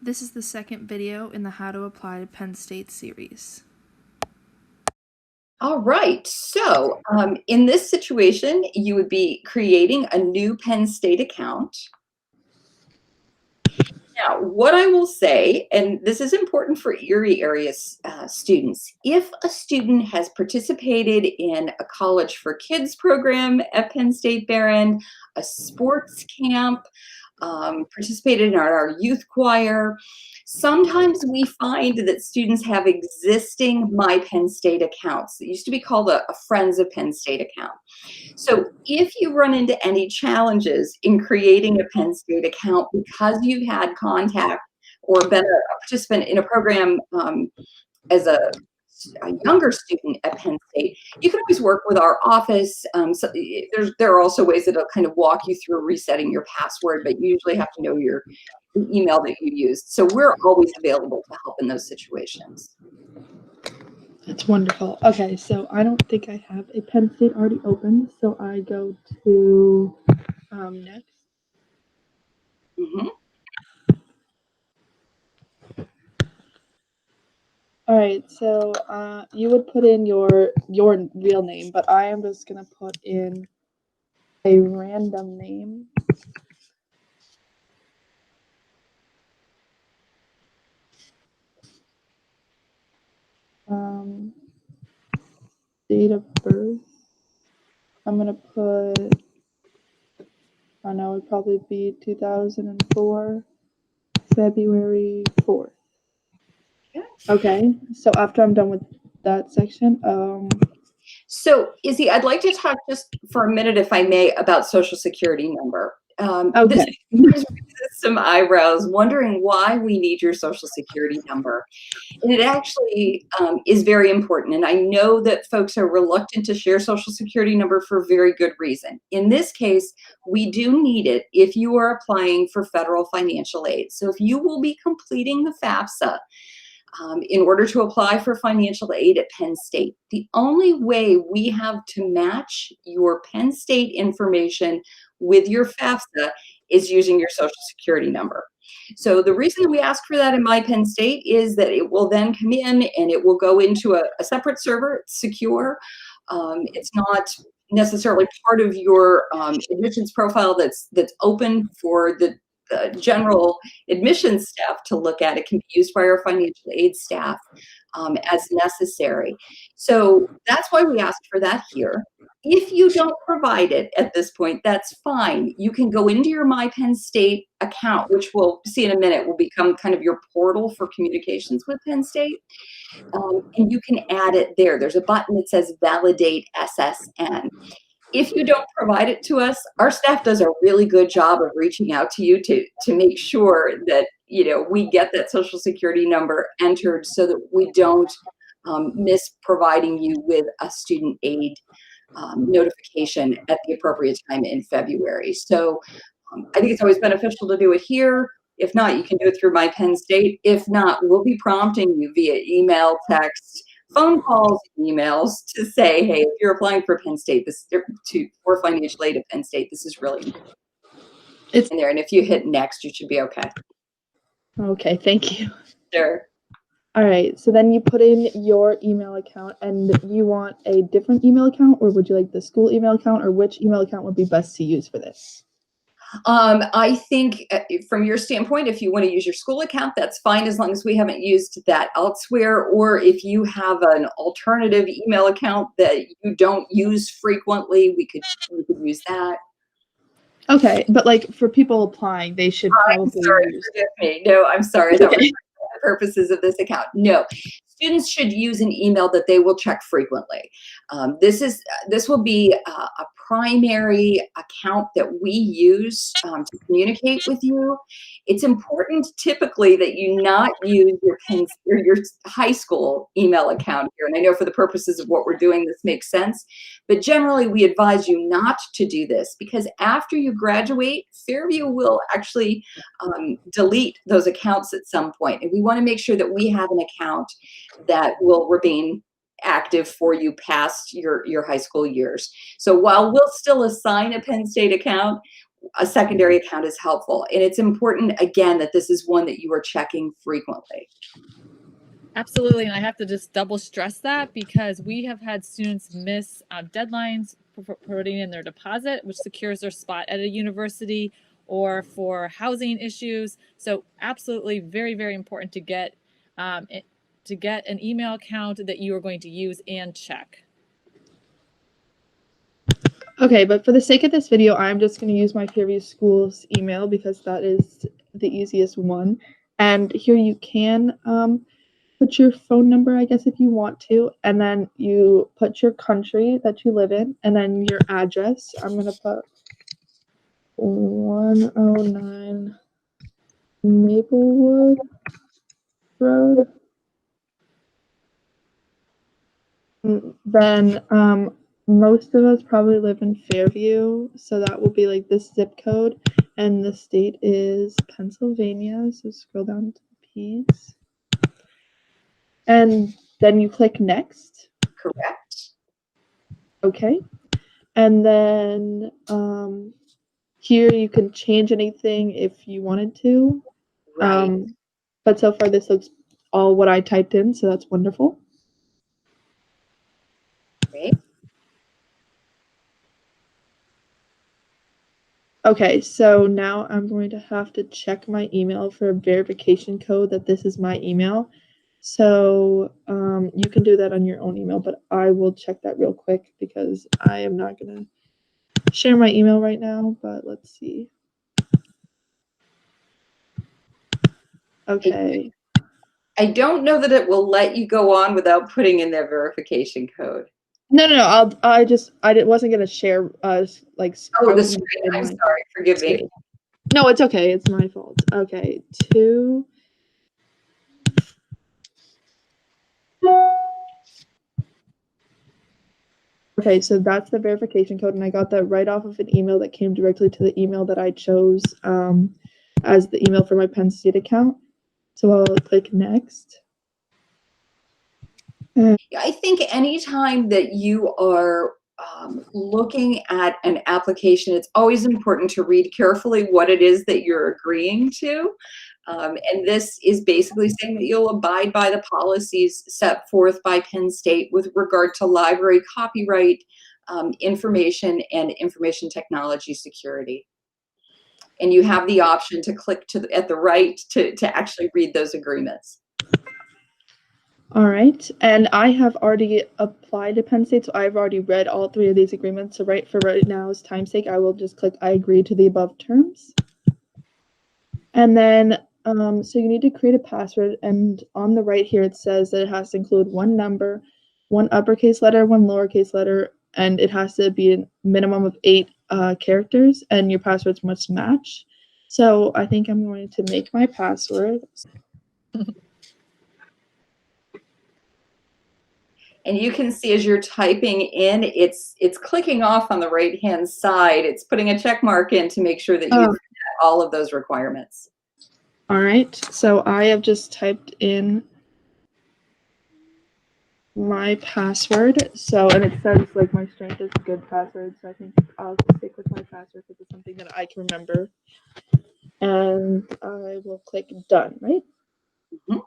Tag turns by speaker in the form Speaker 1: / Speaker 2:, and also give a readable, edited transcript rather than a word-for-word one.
Speaker 1: This is the second video in the How to Apply to Penn State series.
Speaker 2: All right, so in this situation, you would be creating a new Penn State account. Now, what I will say, and this is important for Erie area students, if a student has participated in a College for Kids program at Penn State Barron, a sports camp, participated in our youth choir. Sometimes we find that students have existing My Penn State accounts. It used to be called a Friends of Penn State account. So if you run into any challenges in creating a Penn State account because you've had contact or been a participant in a program as a younger student at Penn State, you can always work with our office. So there are also ways that will kind of walk you through resetting your password, but you usually have to know your email that you used. So we're always available to help in those situations.
Speaker 1: That's wonderful. Okay, so I don't think I have a Penn State already opened, so I go to next.
Speaker 2: Mm-hmm.
Speaker 1: All right, so you would put in your real name, but I am just gonna put in a random name. Date of birth. I'm gonna put. I know it'd probably be 2004, February 4th. Okay, so after I'm done with that section,
Speaker 2: So, Izzy, I'd like to talk just for a minute, if I may, about Social Security number. This
Speaker 1: okay.
Speaker 2: raises some eyebrows, wondering why we need your Social Security number. And it actually is very important. And I know that folks are reluctant to share Social Security number for very good reason. In this case, we do need it if you are applying for federal financial aid. So if you will be completing the FAFSA, in order to apply for financial aid at Penn State, the only way we have to match your Penn State information with your FAFSA is using your Social Security number. So the reason that we ask for that in My Penn State is that it will then come in and it will go into a separate server. It's secure. It's not necessarily part of your admissions profile that's open for the general admissions staff to look at. It can be used by our financial aid staff as necessary. So that's why we asked for that here. If you don't provide it at this point, that's fine. You can go into your My Penn State account, which we'll see in a minute will become kind of your portal for communications with Penn State. And you can add it there. There's a button that says Validate SSN. If you don't provide it to us, our staff does a really good job of reaching out to you to make sure that we get that Social Security number entered so that we don't miss providing you with a student aid notification at the appropriate time in February. So I think it's always beneficial to do it here. If not, you can do it through My Penn State. If not, we'll be prompting you via email, text, phone calls, emails to say, hey, if you're applying for Penn State, for financial aid at Penn State, this is really important. It's in there. And if you hit next, you should be okay.
Speaker 1: Okay, thank you.
Speaker 2: Sure.
Speaker 1: All right, so then you put in your email account, and you want a different email account, or would you like the school email account, or which email account would be best to use for this?
Speaker 2: I think from your standpoint, if you want to use your school account, that's fine as long as we haven't used that elsewhere. Or if you have an alternative email account that you don't use frequently, we could use that.
Speaker 1: Okay, but like for people applying, they should probably use.
Speaker 2: Forgive me. No, I'm sorry. That was for the purposes of this account. No, students should use an email that they will check frequently. This will be a primary account that we use to communicate with you. It's important typically that you not use your high school email account here. And I know for the purposes of what we're doing, this makes sense. But generally, we advise you not to do this because after you graduate, Fairview will actually delete those accounts at some point. And we want to make sure that we have an account that will remain active for you past your high school years. So while we'll still assign a Penn State account, a secondary account is helpful. And it's important, again, that this is one that you are checking frequently.
Speaker 3: Absolutely, and I have to just double stress that because we have had students miss deadlines for putting in their deposit, which secures their spot at a university, or for housing issues. So absolutely, very, very important to get an email account that you are going to use and check.
Speaker 1: Okay, but for the sake of this video, I'm just going to use my previous school's email because that is the easiest one. And here you can put your phone number, I guess, if you want to, and then you put your country that you live in, and then your address. I'm going to put 109 Maplewood Road. Then most of us probably live in Fairview, so that will be like this zip code, and the state is Pennsylvania. So scroll down to the P's, and then you click next.
Speaker 2: Correct.
Speaker 1: Okay, and then here you can change anything if you wanted to.
Speaker 2: Right.
Speaker 1: But so far this looks all what I typed in, so that's wonderful.
Speaker 2: Great.
Speaker 1: Okay, so now I'm going to have to check my email for a verification code that this is my email. So you can do that on your own email, but I will check that real quick because I am not going to share my email right now, but let's see. Okay.
Speaker 2: I don't know that it will let you go on without putting in their verification code.
Speaker 1: No. I wasn't going to share like
Speaker 2: Oh, the screen. I'm sorry. Forgive me.
Speaker 1: No, it's okay. It's my fault. Okay, 2. Okay, so that's the verification code, and I got that right off of an email that came directly to the email that I chose as the email for my Penn State account. So I'll click next.
Speaker 2: I think anytime that you are looking at an application, it's always important to read carefully what it is that you're agreeing to. And this is basically saying that you'll abide by the policies set forth by Penn State with regard to library copyright, information, and information technology security. And you have the option to click at the right to actually read those agreements.
Speaker 1: All right, and I have already applied to Penn State, so I've already read all 3 of these agreements. So for right now's time's sake, I will just click I agree to the above terms. And then, so you need to create a password, and on the right here, it says that it has to include 1 number, 1 uppercase letter, 1 lowercase letter, and it has to be a minimum of 8 characters, and your passwords must match. So I think I'm going to make my password.
Speaker 2: And you can see as you're typing in, it's clicking off on the right-hand side. It's putting a check mark in to make sure that you met all of those requirements.
Speaker 1: All right, so I have just typed in my password. So, and it says like my strength is good password. So I think I'll stick with my password because it's something that I can remember. And I will click done, right?
Speaker 2: Mm-hmm.